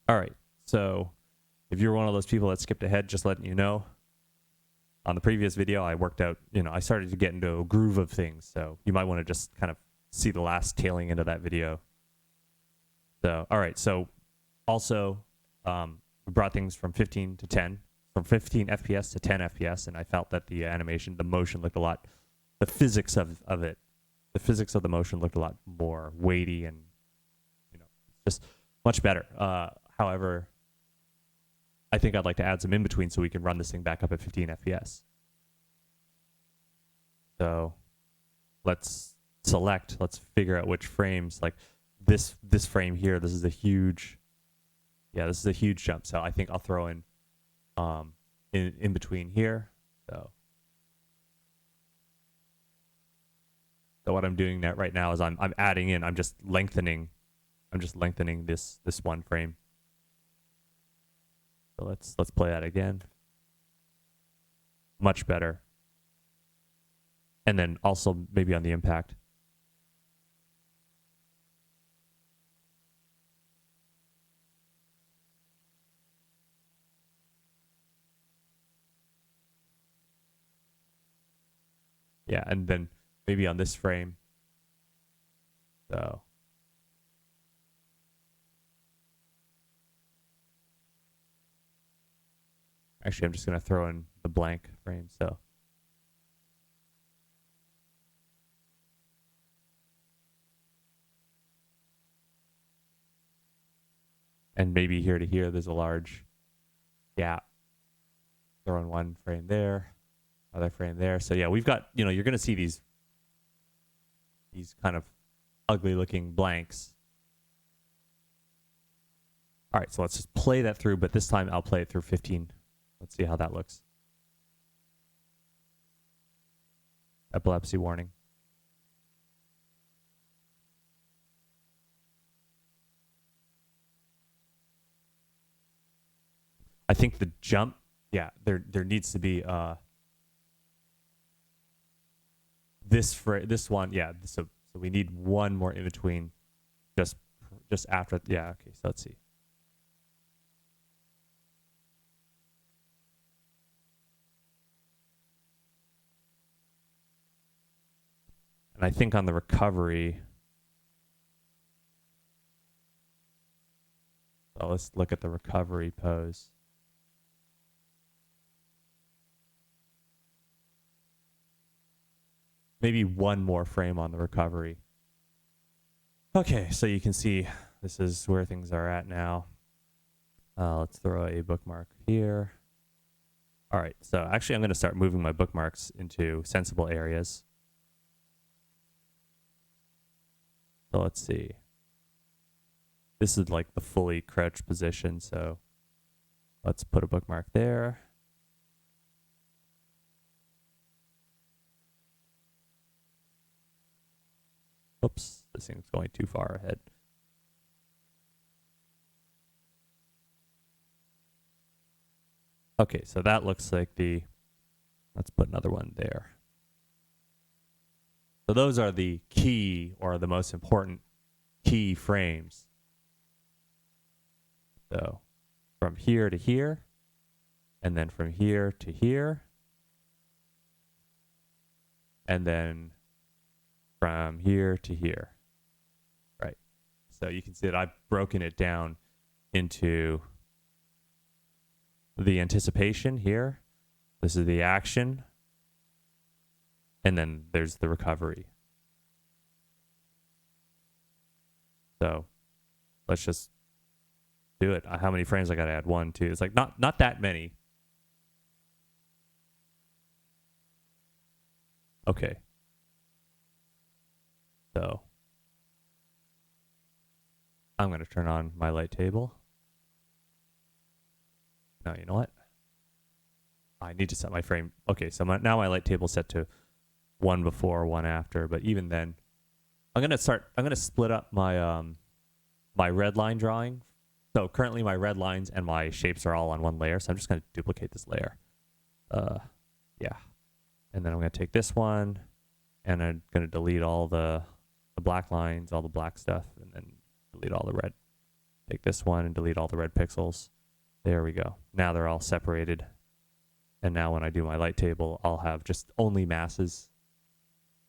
All right. So if you're one of those people that skipped ahead, just letting you know, on the previous video, I worked out, I started to get into a groove of things. So you might want to just kind of see the last tailing into that video. So, all right. So also, we brought things from 15 to 10, from 15 FPS to 10 FPS. And I felt that the animation, the motion looked a lot, the physics of it, the physics of the motion looked a lot more weighty and, just much better. However, I think I'd like to add some in between so we can run this thing back up at 15 FPS. So let's figure out which frames, like this frame here, this is a huge jump. So I think I'll throw in between here. So what I'm doing right now is I'm adding in, I'm just lengthening this one frame. So let's play that again. Much better. And then also maybe on the impact. Yeah, and then maybe on this frame. So actually, I'm just going to throw in the blank frame. So and maybe here to here, there's a large gap. Throw in one frame there, other frame there. So yeah, we've got, you're going to see these kind of ugly looking blanks. All right, so let's just play that through, but this time I'll play it through 15. Let's see how that looks. Epilepsy warning. I think the jump, yeah, there needs to be this one, yeah. So we need one more in between, just after. Yeah, okay. So let's see. And I think on the recovery, so let's look at the recovery pose. Maybe one more frame on the recovery. Okay, so you can see this is where things are at now. Let's throw a bookmark here. All right, so actually I'm going to start moving my bookmarks into sensible areas. So let's see. This is like the fully crouched position, so let's put a bookmark there. Oops, this thing's going too far ahead. Okay, so that looks like let's put another one there. So those are the key, or the most important key frames. So from here to here, and then from here to here, and then from here to here, right? So you can see that I've broken it down into the anticipation here. This is the action. And then there's the recovery. So let's just do it. How many frames I got to add? 1, 2. It's like not that many. Okay. So I'm going to turn on my light table. No, you know what? I need to set my frame. Okay, so now my light table set to 1 before, 1 after. But even then, I'm going to split up my my red line drawing. So currently my red lines and my shapes are all on one layer. So I'm just going to duplicate this layer. Yeah. And then I'm going to take this one and I'm going to delete all the black lines, all the black stuff, and then delete all the red. Take this one and delete all the red pixels. There we go. Now they're all separated. And now when I do my light table, I'll have just only masses.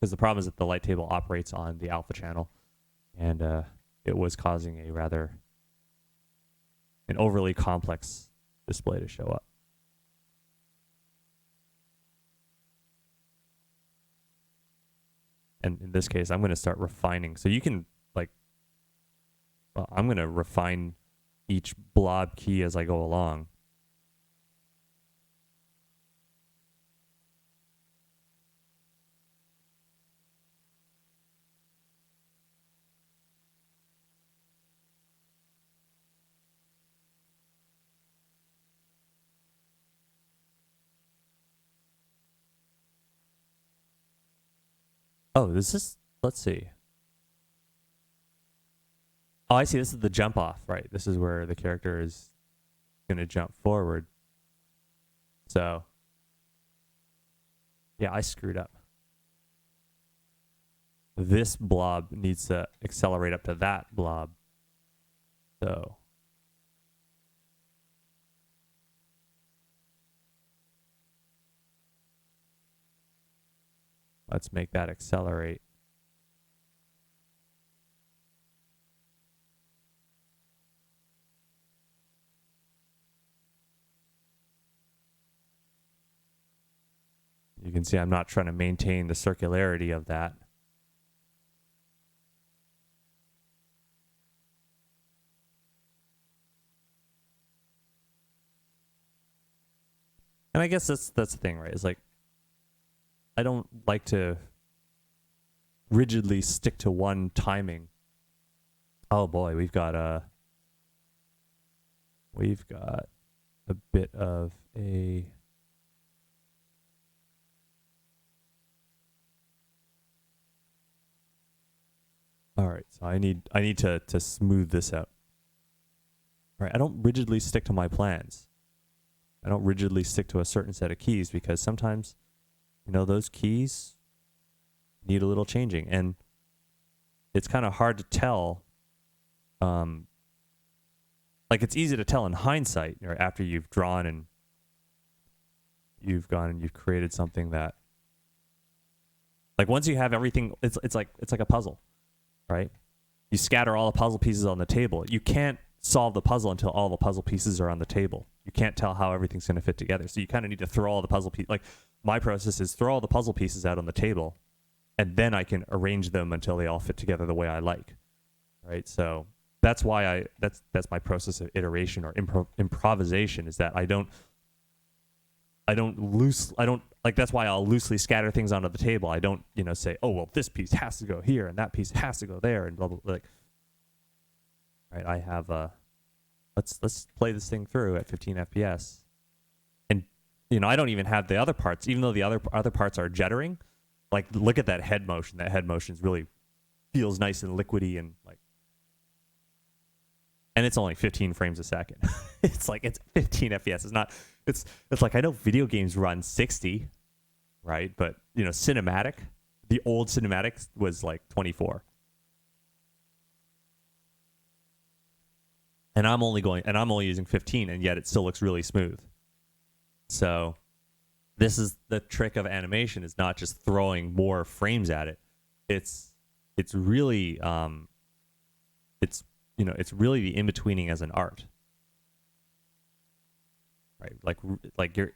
Because the problem is that the light table operates on the alpha channel. And it was causing an overly complex display to show up. And in this case, I'm going to start refining. So you can, like, well, I'm going to refine each blob key as I go along. Oh, this is, let's see. Oh, I see. This is the jump off, right? This is where the character is going to jump forward. So, yeah, I screwed up. This blob needs to accelerate up to that blob. So, let's make that accelerate. You can see I'm not trying to maintain the circularity of that. And I guess that's the thing, right? It's like, I don't like to rigidly stick to one timing. Oh boy, we've got a bit of a all right, so I need to smooth this out. All right, I don't rigidly stick to my plans. I don't rigidly stick to a certain set of keys because sometimes, you know, those keys need a little changing, and it's kind of hard to tell. Like, it's easy to tell in hindsight, right, after you've drawn and you've gone and you've created something that, like, once you have everything, it's like a puzzle, right? You scatter all the puzzle pieces on the table. You can't solve the puzzle until all the puzzle pieces are on the table. You can't tell how everything's going to fit together. So you kind of need to throw all the puzzle pieces. Like, my process is throw all the puzzle pieces out on the table, and then I can arrange them until they all fit together the way I like, right? So that's why that's my process of iteration or improvisation, is that I don't like, that's why I'll loosely scatter things onto the table. I don't, you know, say, oh, well, this piece has to go here and that piece has to go there and blah, blah, blah. Like, right, I have let's play this thing through at 15 FPS. And, you know, I don't even have the other parts, even though the other parts are jittering. Like, look at that head motion. That head motion really feels nice and liquidy and like, and it's only 15 frames a second. It's like, it's 15 FPS. It's not, it's like, I know video games run 60, right? But, you know, cinematic, the old cinematic was like 24. And I'm only using 15, and yet it still looks really smooth. So this is the trick of animation, is not just throwing more frames at it. It's really, you know, it's really the in-betweening as an art, right? Like you're,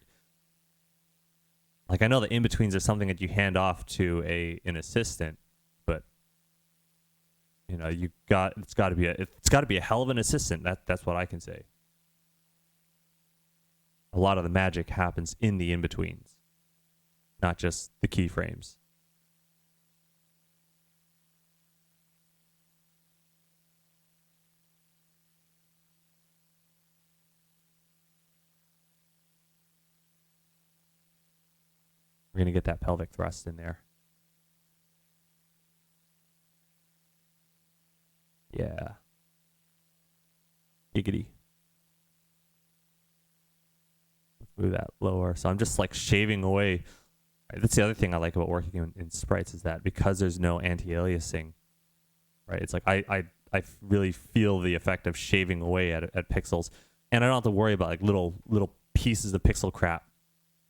like, I know the in-betweens are something that you hand off to an assistant, but, you know, it's got to be a hell of an assistant. That's what I can say. A lot of the magic happens in the in-betweens, not just the keyframes. We're going to get that pelvic thrust in there. Yeah. Giggity. Let's move that lower. So I'm just like shaving away. Right, that's the other thing I like about working in sprites, is that because there's no anti-aliasing, right? It's like I really feel the effect of shaving away at pixels, and I don't have to worry about like little pieces of pixel crap.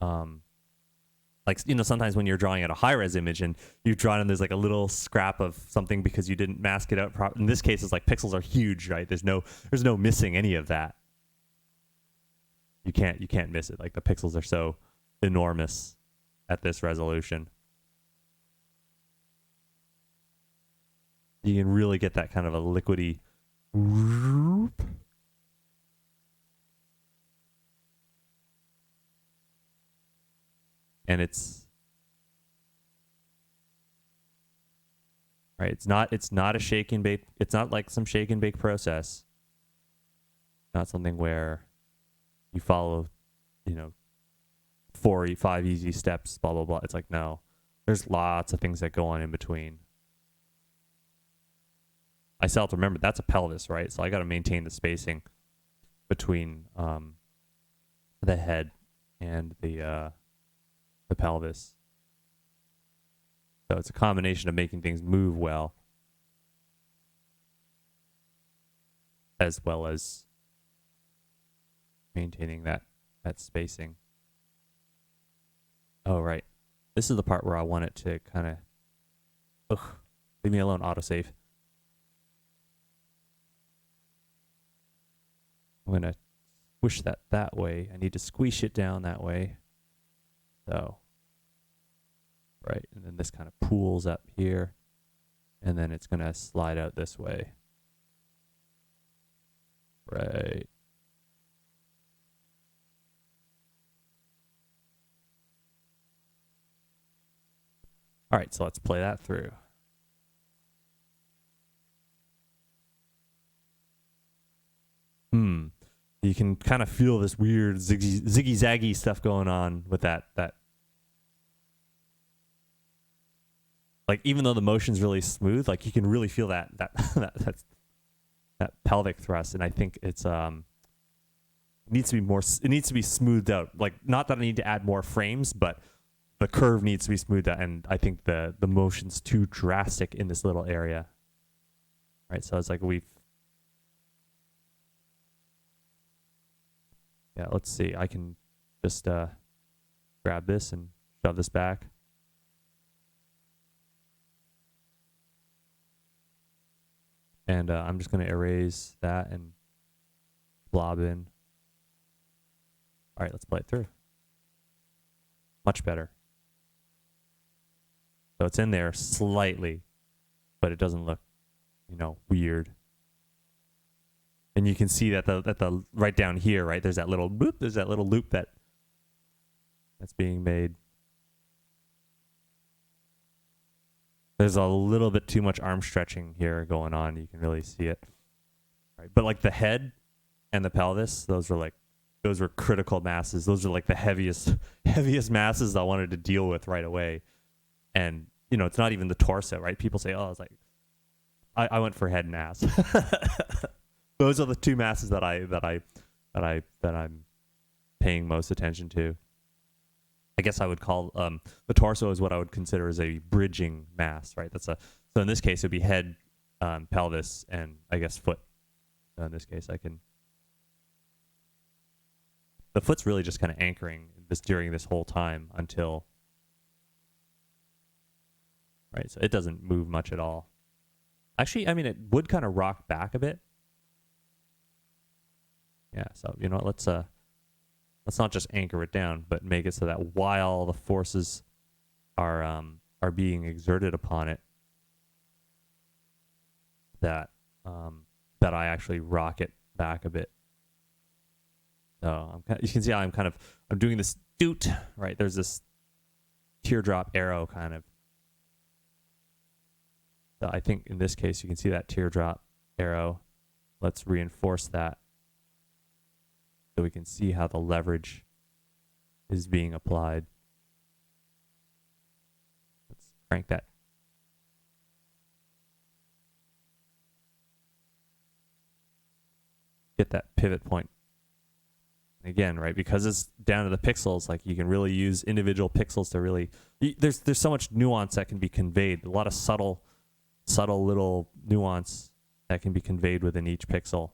Like, you know, sometimes when you're drawing at a high-res image and you've drawn and there's like a little scrap of something because you didn't mask it out properly. In this case, it's like pixels are huge, right? There's no missing any of that. You can't miss it. Like the pixels are so enormous at this resolution. You can really get that kind of a liquidy whoop. And it's right. It's not a shake and bake. It's not like some shake and bake process. Not something where you follow, you know, 4 or 5 easy steps, blah blah blah. It's like, no, there's lots of things that go on in between. I still have to remember that's a pelvis, right? So I got to maintain the spacing between the head and the pelvis. So it's a combination of making things move well as maintaining that spacing. Oh, right. This is the part where I want it to kind of... leave me alone, autosave. I'm going to push that way. I need to squish it down that way. So, right, and then this kind of pools up here, and then it's going to slide out this way. Right. All right, so let's play that through. You can kind of feel this weird ziggy-zaggy stuff going on with that. Like, even though the motion's really smooth, like you can really feel that pelvic thrust, and I think it's it needs to be smoothed out. Like, not that I need to add more frames, but the curve needs to be smoothed out, and I think the motion's too drastic in this little area. Right, so it's like yeah, let's see. I can just grab this and shove this back. And I'm just going to erase that and blob in. All right, let's play it through. Much better. So it's in there slightly, but it doesn't look, you know, weird. And you can see that the right down here, right, there's that little boop, there's that little loop that's being made. There's a little bit too much arm stretching here going on. You can really see it. Right. But like the head and the pelvis, those were critical masses. Those are like the heaviest masses I wanted to deal with right away. And, you know, it's not even the torso, right? People say, oh, it's like, I went for head and ass. Those are the two masses that I'm paying most attention to. I guess I would call the torso is what I would consider as a bridging mass, right? So in this case, it'd be head, pelvis, and I guess foot. So in this case, the foot's really just kind of anchoring this during this whole time until, right? So it doesn't move much at all. Actually, I mean, it would kind of rock back a bit. Yeah, so, you know, let's not just anchor it down, but make it so that while the forces are being exerted upon it, that I actually rock it back a bit. So you can see how I'm doing this doot, right? There's this teardrop arrow kind of. So I think in this case you can see that teardrop arrow. Let's reinforce that so we can see how the leverage is being applied. Let's crank that. Get that pivot point. Again, right, because it's down to the pixels, like you can really use individual pixels to really, there's so much nuance that can be conveyed, a lot of subtle little nuance that can be conveyed within each pixel.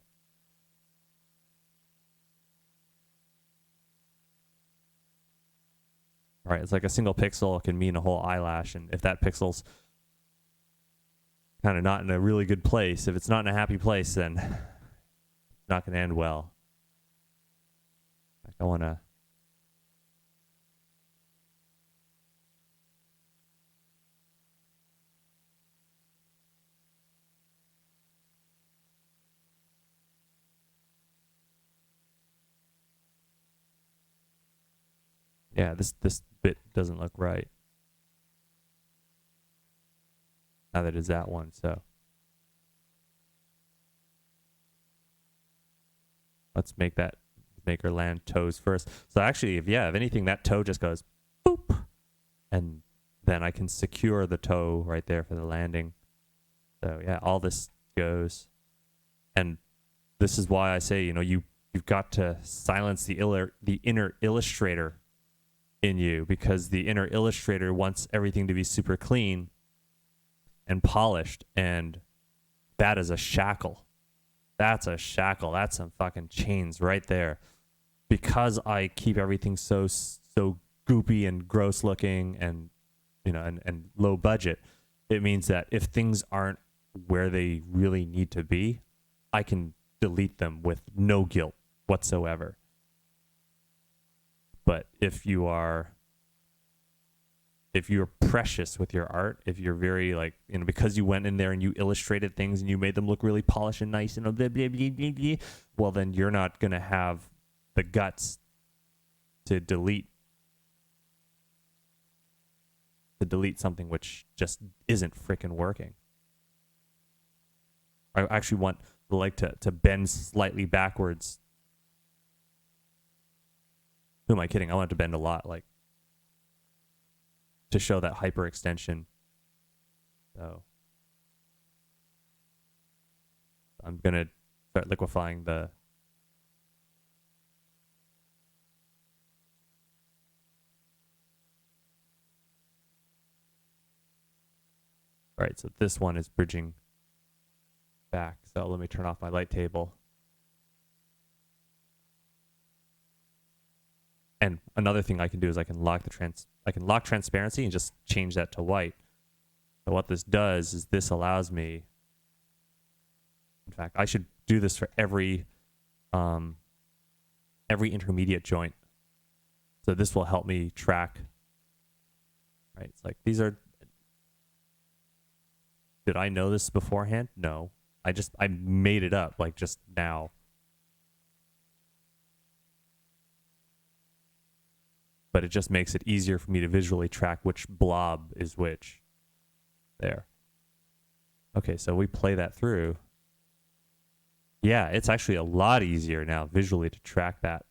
Right, it's like a single pixel can mean a whole eyelash, and if that pixel's kind of not in a really good place, if it's not in a happy place, then it's not going to end well. I want to yeah, this bit doesn't look right. Neither does that one, so let's make her land toes first. So actually, if anything, that toe just goes boop, and then I can secure the toe right there for the landing. So yeah, all this goes, and this is why I say, you've got to silence the inner illustrator in you, because the inner illustrator wants everything to be super clean and polished, and that is a shackle. That's a shackle. That's some fucking chains right there. Because I keep everything so goopy and gross looking and and low budget, it means that if things aren't where they really need to be, I can delete them with no guilt whatsoever. But if you're precious with your art, if you're very because you went in there and you illustrated things and you made them look really polished and nice and blah, blah, blah, blah, blah, well, then you're not going to have the guts to delete something which just isn't freaking working. I actually want the leg to bend slightly backwards. Who am I kidding? I want it to bend a lot, to show that hyperextension. So I'm going to start liquefying the all right, so this one is bridging back. So let me turn off my light table. And another thing I can do is I can lock transparency and just change that to white. So what this does is this allows me, in fact, I should do this for every intermediate joint. So this will help me track. Right? It's like did I know this beforehand? No. I made it up just now. But it just makes it easier for me to visually track which blob is which. There. Okay, so we play that through. Yeah, it's actually a lot easier now visually to track that.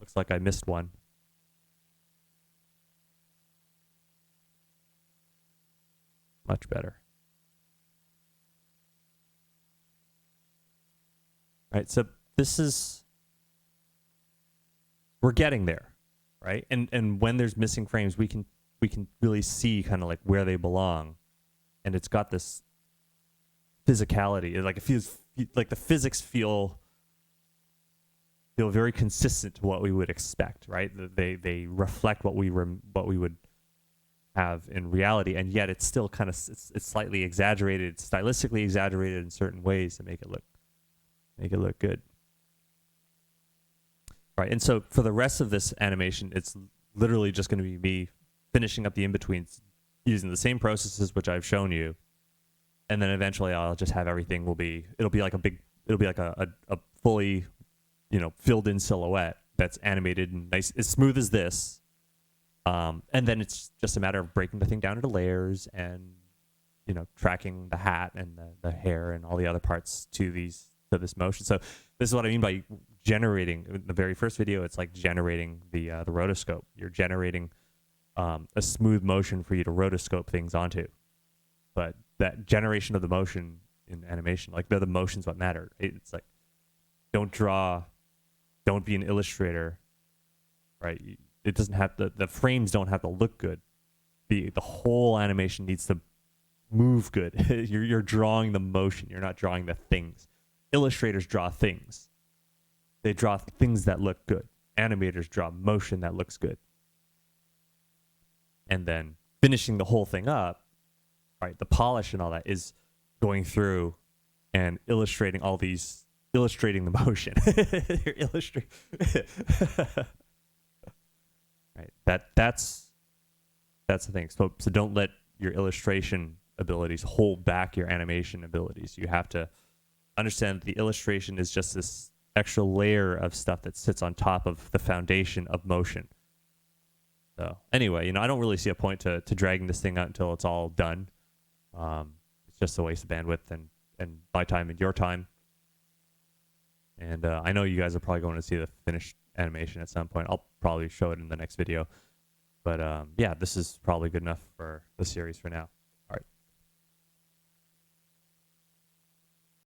Looks like I missed one. Much better. Right, so we're getting there, right? And when there's missing frames, we can really see kind of where they belong, and it's got this physicality. It feels like the physics feel very consistent to what we would expect, right? They reflect what we would have in reality, and yet it's still kind of it's slightly exaggerated, stylistically exaggerated in certain ways to make it look good. Right, and so for the rest of this animation, it's literally just going to be me finishing up the in-betweens using the same processes which I've shown you, and then eventually I'll just have everything it'll be like a fully filled in silhouette that's animated and nice, as smooth as this, and then it's just a matter of breaking the thing down into layers and tracking the hat and the hair and all the other parts to this motion. So this is what I mean by generating. In the very first video, it's like generating the rotoscope. You're generating a smooth motion for you to rotoscope things onto. But that generation of the motion in animation, the motion's what matter. It's like, don't be an illustrator, right? It doesn't have the frames don't have to look good. the whole animation needs to move good. You're drawing the motion. You're not drawing the things. Illustrators draw things. They draw things that look good. Animators draw motion that looks good. And then finishing the whole thing up, right? The polish and all that is going through and illustrating the motion. Right. That's the thing. So don't let your illustration abilities hold back your animation abilities. You have to understand that the illustration is just this extra layer of stuff that sits on top of the foundation of motion. So anyway, I don't really see a point to dragging this thing out until it's all done. It's just a waste of bandwidth and my time and your time. And I know you guys are probably going to see the finished animation at some point. I'll probably show it in the next video. But yeah, this is probably good enough for the series for now.